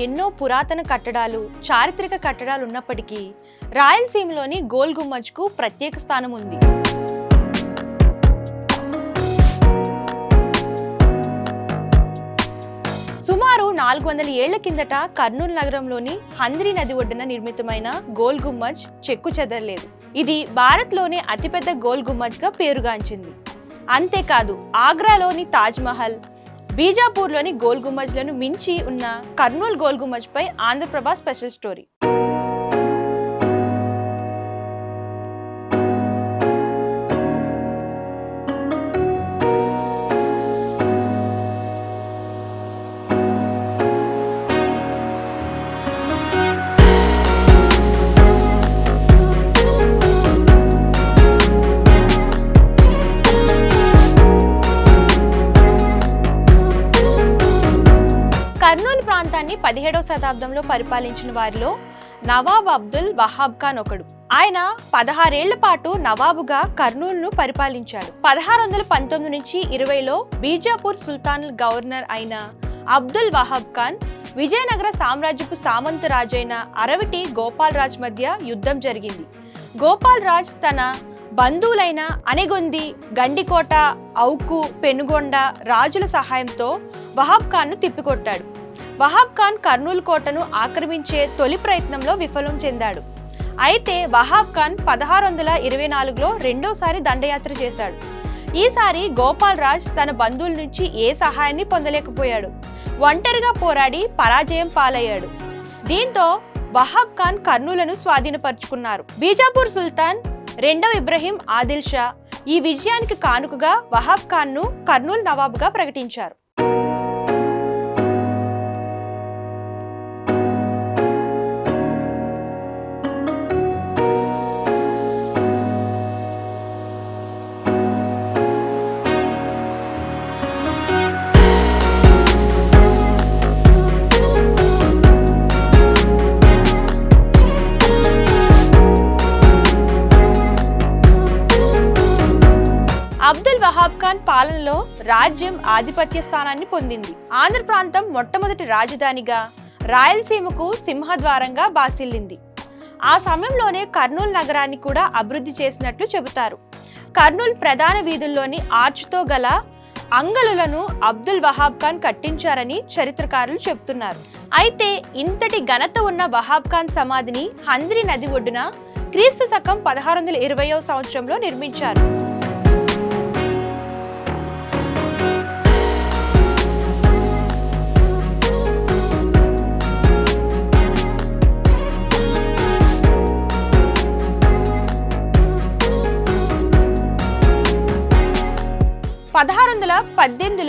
ఎన్నో పురాతన కట్టడాలు, చారిత్రక కట్టడాలు ఉన్నప్పటికీ రాయలసీమలోని గోల్ గుమ్మజ్కు ప్రత్యేక స్థానం ఉంది. సుమారు 400 ఏళ్ల కిందట కర్నూలు నగరంలోని హంద్రీ నది ఒడ్డున నిర్మితమైన గోల్ గుమ్మజ్ చెక్కు చెదరలేదు. ఇది భారత్లోనే అతిపెద్ద గోల్ గుమ్మజ్గా పేరుగాంచింది. అంతేకాదు, ఆగ్రాలోని తాజ్మహల్, బీజాపూర్లోని గోల్ గుమ్మజ్లను మించి ఉన్న కర్నూలు గోల్ గుమ్మజ్పై ఆంధ్రప్రభ స్పెషల్ స్టోరీ. కర్నూలు ప్రాంతాన్ని 17వ శతాబ్దంలో పరిపాలించిన వారిలో నవాబ్ అబ్దుల్ వహాబ్ ఖాన్ ఒకడు. ఆయన 16 ఏళ్ల పాటు నవాబుగా కర్నూలును పరిపాలించాడు. 1619 నుంచి 20లో బీజాపూర్ సుల్తాన్ గవర్నర్ అయిన అబ్దుల్ వహాబ్ ఖాన్ విజయనగర సామ్రాజ్యపు సామంత రాజైన అరవిటి గోపాల్ రాజ్ మధ్య యుద్ధం జరిగింది. గోపాల్ రాజ్ తన బంధువులైన అనెగొంది, గండికోట, ఔకు, పెనుగొండ రాజుల సహాయంతో వహాబ్ ఖాన్ను తిప్పికొట్టాడు. వహాబ్ ఖాన్ కర్నూలు కోటను ఆక్రమించే తొలి ప్రయత్నంలో విఫలం చెందాడు. అయితే వహాబ్ ఖాన్ 1624లో రెండోసారి దండయాత్ర చేశాడు. ఈసారి గోపాల్ రాజ్ తన బంధువుల నుంచి ఏ సహాయాన్ని పొందలేకపోయాడు. ఒంటరిగా పోరాడి పరాజయం పాలయ్యాడు. దీంతో వహాబ్ ఖాన్ కర్నూలును స్వాధీనపరుచుకున్నారు. బీజాపూర్ సుల్తాన్ 2వ ఇబ్రహీం ఆదిల్ షా ఈ విజయానికి కానుకగా వహాబ్ ఖాన్ను కర్నూలు నవాబుగా ప్రకటించారు. అబ్దుల్ వహాబ్ ఖాన్ పాలనలో రాజ్యం ఆధిపత్య స్థానాన్ని పొందింది. ఆంధ్ర ప్రాంతం మొట్టమొదటి రాజధానిగా, రాయలసీమకు సింహద్వారంగా బాసిల్లింది. ఆ సమయంలోనే కర్నూలు నగరాన్ని కూడా అభివృద్ధి చేసినట్లు చెబుతారు. కర్నూలు ప్రధాన వీధుల్లోని ఆర్చ్తో గల అంగలులను అబ్దుల్ వహాబ్ ఖాన్ కట్టించారని చరిత్రకారులు చెబుతున్నారు. అయితే ఇంతటి ఘనత ఉన్న వహాబ్ ఖాన్ సమాధిని హంద్రీ నది ఒడ్డున క్రీస్తు శకం 1620వ సంవత్సరంలో నిర్మించారు.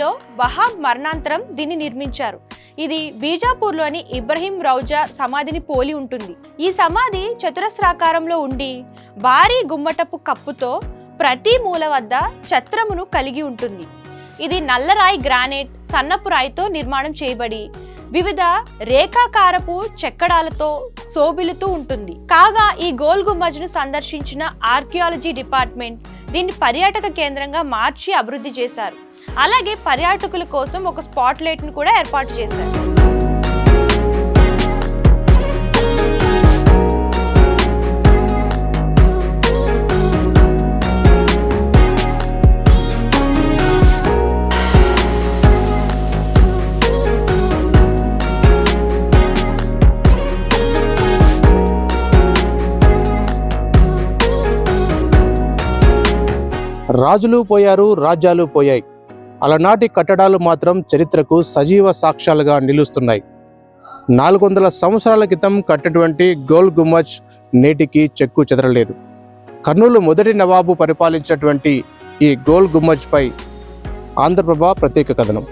లో వహాబ్ మరణాంతరం దీన్ని నిర్మించారు. ఇది బీజాపూర్లోని ఇబ్రహీం రౌజా సమాధిని పోలి ఉంటుంది. ఈ సమాధి చతురస్రాకారంలో ఉండి భారీ గుమ్మటపు కప్పుతో ప్రతి మూల వద్ద ఛత్రమును కలిగి ఉంటుంది. ఇది నల్లరాయి, గ్రానైట్, సన్నపు రాయితో నిర్మాణం చేయబడి వివిధ రేఖాకారపు చెక్కడాలతో శోభిల్లుతూ ఉంటుంది. కాగా ఈ గోల్ గుమ్మజ్ను సందర్శించిన ఆర్కియాలజీ డిపార్ట్మెంట్ దీన్ని పర్యాటక కేంద్రంగా మార్చి అభివృద్ధి చేశారు. అలాగే పర్యాటకుల కోసం ఒక స్పాట్ లైట్ ను కూడా ఏర్పాటు చేశారు. రాజులు పోయారు, రాజ్యాలు పోయాయి. అలనాటి కట్టడాలు మాత్రం చరిత్రకు సజీవ సాక్ష్యాలుగా నిలుస్తున్నాయి. 400 సంవత్సరాల క్రితం కట్టినటువంటి గోల్ గుమ్మజ్ నేటికి చెక్కు చెదరలేదు. కర్నూలు మొదటి నవాబు పరిపాలించినటువంటి ఈ గోల్ గుమ్మజ్ పై ఆంధ్రప్రభ ప్రత్యేక కథనం.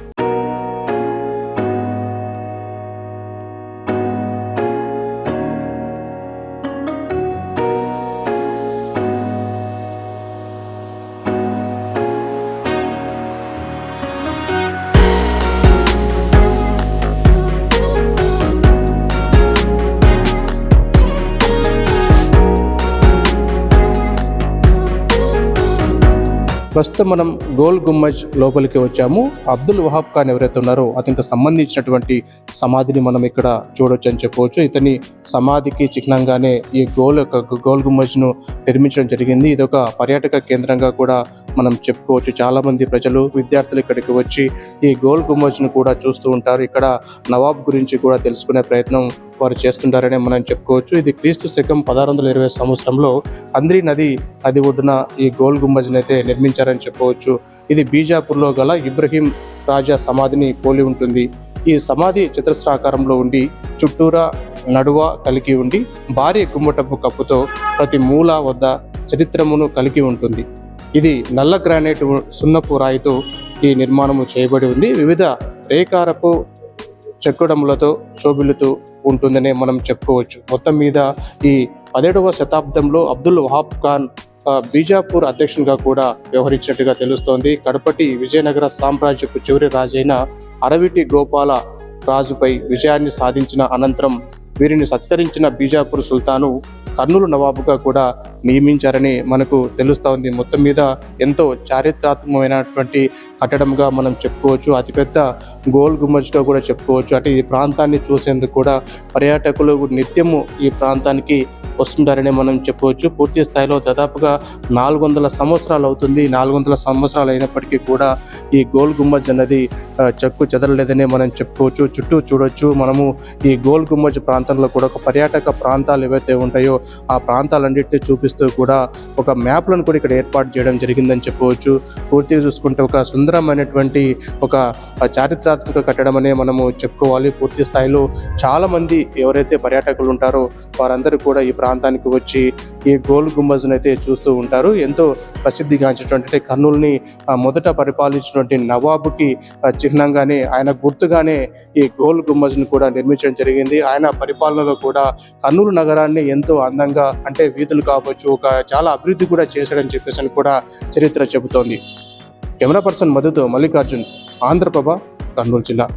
ప్రస్తుతం మనం గోల్ గుమ్మజ్ లోపలికి వచ్చాము. అబ్దుల్ వహాబ్ ఖాన్ ఎవరైతే ఉన్నారో అతనికి సంబంధించినటువంటి సమాధిని మనం ఇక్కడ చూడొచ్చు అని చెప్పవచ్చు. ఇతని సమాధికి చిహ్నంగానే ఈ గోల్ గుమ్మజ్ను నిర్మించడం జరిగింది. ఇది ఒక పర్యాటక కేంద్రంగా కూడా మనం చెప్పుకోవచ్చు. చాలా మంది ప్రజలు, విద్యార్థులు ఇక్కడికి వచ్చి ఈ గోల్ గుమ్మజ్ను కూడా చూస్తూ ఉంటారు. ఇక్కడ నవాబ్ గురించి కూడా తెలుసుకునే ప్రయత్నం వారు చేస్తుంటారని మనం చెప్పుకోవచ్చు. ఇది క్రీస్తు శకం 1620 సంవత్సరంలో అంద్రీ నది ఒడ్డున ఈ గోల్ గుమ్మజ్ని అయితే నిర్మించారని చెప్పవచ్చు. ఇది బీజాపూర్లో గల ఇబ్రహీం రాజా సమాధిని పోలి ఉంటుంది. ఈ సమాధి చతురస్రాకారంలో ఉండి చుట్టూరా నడువ కలిగి ఉండి భారీ గుమ్మటపు కప్పుతో ప్రతి మూల వద్ద చరిత్రమును కలిగి ఉంటుంది. ఇది నల్ల గ్రానైట్ సున్నపు రాయితో ఈ నిర్మాణము చేయబడి ఉంది. వివిధ రేకారపు చెక్కడములతో శోభిల్లుతూ ఉంటుందనే మనం చెప్పుకోవచ్చు. మొత్తం మీద ఈ 17వ శతాబ్దంలో అబ్దుల్ వహాబ్ ఖాన్ బీజాపూర్ అధ్యక్షునిగా కూడా వ్యవహరించినట్టుగా తెలుస్తోంది. కడపటి విజయనగర సామ్రాజ్యపు చివరి రాజైన అరవిటి గోపాల రాజుపై విజయాన్ని సాధించిన అనంతరం వీరిని సత్కరించిన బీజాపూర్ సుల్తాను కర్నూలు నవాబుగా కూడా నియమించారని మనకు తెలుస్తోంది. మొత్తం మీద ఎంతో చారిత్రాత్మకమైనటువంటి కట్టడంగా మనం చెప్పుకోవచ్చు. అతిపెద్ద గోల్ గుమ్మజ్గా కూడా చెప్పుకోవచ్చు. అంటే ఈ ప్రాంతాన్ని చూసేందుకు కూడా పర్యాటకులు నిత్యము ఈ ప్రాంతానికి వస్తుంటారని మనం చెప్పవచ్చు. పూర్తి స్థాయిలో దాదాపుగా 400 సంవత్సరాలు అవుతుంది. 400 సంవత్సరాలు అయినప్పటికీ కూడా ఈ గోల్ గుమ్మజ్ అన్నది చెక్కు చెదరలేదని మనం చెప్పుకోవచ్చు. చుట్టూ చూడొచ్చు మనము ఈ గోల్ గుమ్మజ్ ప్రాంతంలో కూడా ఒక పర్యాటక ప్రాంతాలు ఏవైతే ఉంటాయో ఆ ప్రాంతాలన్నింటినీ చూపిస్తూ కూడా ఒక మ్యాప్లను కూడా ఇక్కడ ఏర్పాటు చేయడం జరిగిందని చెప్పవచ్చు. పూర్తిగా చూసుకుంటే ఒక సుందరమైనటువంటి ఒక చారిత్రాత్మక కట్టడం అనే మనము చెప్పుకోవాలి. పూర్తి స్థాయిలో చాలా మంది ఎవరైతే పర్యాటకులు ఉంటారో వారందరూ కూడా ఈ ప్రాంతానికి వచ్చి ఈ గోల్ గుమ్మజ్ను అయితే చూస్తూ ఉంటారు. ఎంతో ప్రసిద్ధిగాంచినటువంటి కర్నూలుని మొదట పరిపాలించినటువంటి నవాబుకి చిహ్నంగానే, ఆయన గుర్తుగానే ఈ గోల్ గుమ్మజ్ను కూడా నిర్మించడం జరిగింది. ఆయన పరిపాలనలో కూడా కర్నూలు నగరాన్ని ఎంతో అందంగా, అంటే వీధులు కావచ్చు, ఒక చాలా అభివృద్ధి కూడా చేశాడని చెప్పేసి కూడా చరిత్ర చెబుతోంది. కెమెరా పర్సన్ మధుతో మల్లికార్జున్, ఆంధ్రప్రభ, కర్నూలు జిల్లా.